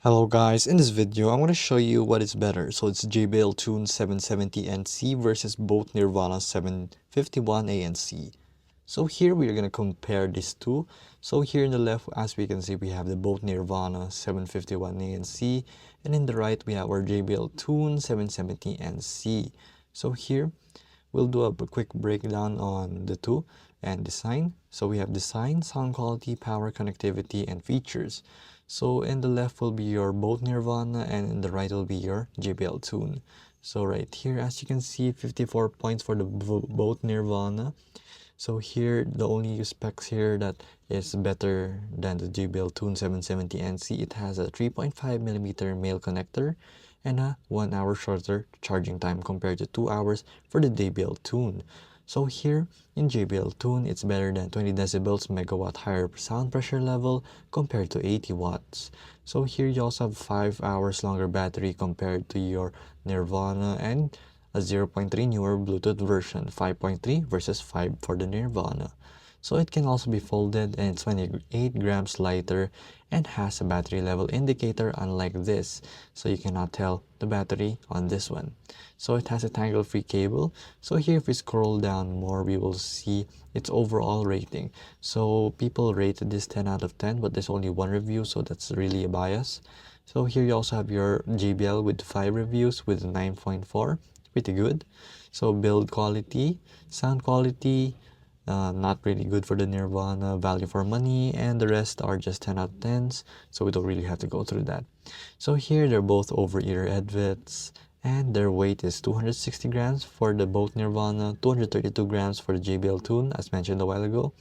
Hello guys, in this video I'm going to show you what is better. So it's JBL Tune 770 NC versus both Nirvana 751 ANC. So here we are going to compare these two. So here in the left, as we can see, we have the both Nirvana 751 ANC, and in the right we have our JBL Tune 770 NC. So here we'll do a quick breakdown on the two and design. So we have design, sound quality, power, connectivity, and features. So in the left will be your both Nirvana, and in the right will be your JBL Tune. So right here, as you can see, 54 points for the both Nirvana. So here, the only specs here that is better than the JBL Tune 770 NC, it has a 3.5mm male connector and a 1 hour shorter charging time compared to 2 hours for the JBL Tune. So here in JBL Tune, it's better than 20 decibels megawatt higher sound pressure level compared to 80 watts. So here you also have 5 hours longer battery compared to your Nirvana, and a 0.3 newer Bluetooth version, 5.3 versus 5 for the Nirvana. So it can also be folded, and it's 28 grams lighter and has a battery level indicator unlike this, so you cannot tell the battery on this one. So it has a tangle-free cable. So here if we scroll down more, we will see its overall rating. So people rated this 10 out of 10, but there's only one review, so that's really a bias. So here you also have your JBL with 5 reviews with 9.4, pretty good. So build quality, sound quality, not really good for the Nirvana, value for money, and the rest are just 10 out of 10s, so we don't really have to go through that. So here they're both over-ear headvets, and their weight is 260 grams for the both Nirvana, 232 grams for the JBL Tune, as mentioned a while ago.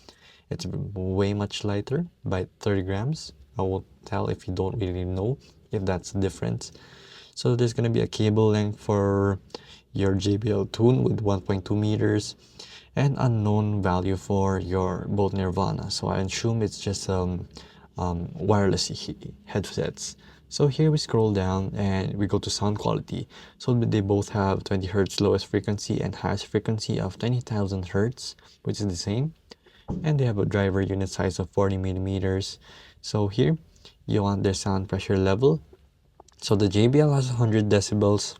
It's way much lighter by 30 grams. I won't tell if you don't really know if that's the difference. So there's going to be a cable length for your JBL Tune with 1.2 meters and unknown value for your both Nirvana. So I assume it's just wireless headsets. So here we scroll down and we go to sound quality. So they both have 20 Hz lowest frequency and highest frequency of 20,000 Hz, which is the same. And they have a driver unit size of 40 millimeters. So here you want their sound pressure level. So the JBL has 100 decibels,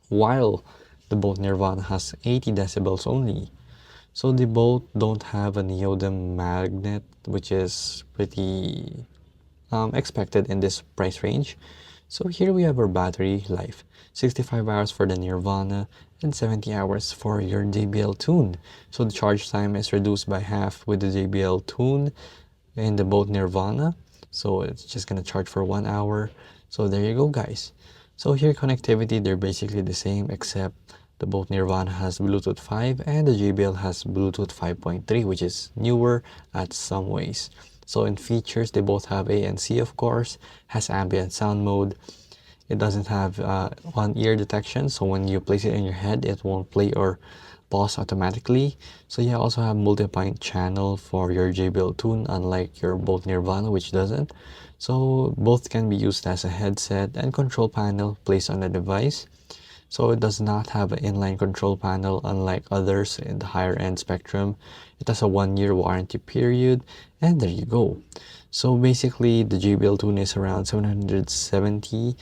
while the both Nirvana has 80 decibels only. So they both don't have a neodymium magnet, which is pretty expected in this price range. So here we have our battery life, 65 hours for the Nirvana and 70 hours for your JBL Tune. So the charge time is reduced by half with the JBL Tune and the both Nirvana. So it's just gonna charge for 1 hour. So there you go, guys. So here connectivity, they're basically the same, except the both Nirvana has Bluetooth 5 and the JBL has Bluetooth 5.3, which is newer at some ways. So in features, they both have ANC, of course, has ambient sound mode. It doesn't have on-ear detection, so when you place it in your head, it won't play or pause automatically. So you also have multi-point channel for your JBL Tune, unlike your both Nirvana, which doesn't. So both can be used as a headset and control panel placed on the device. So it does not have an inline control panel unlike others in the higher end spectrum. It has a 1-year warranty period, and there you go. So basically the JBL Tune is around $770.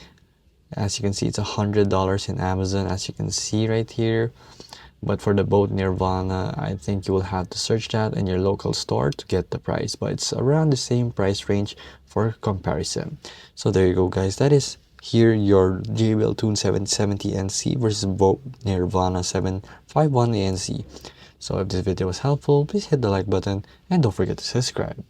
As you can see, it's $100 in Amazon, as you can see right here. But for the both Nirvana, I think you will have to search that in your local store to get the price, but it's around the same price range for comparison. So there you go, guys. That is here your JBL Tune 770 NC versus both Nirvana 751 ANC. So if this video was helpful, please hit the like button and don't forget to subscribe.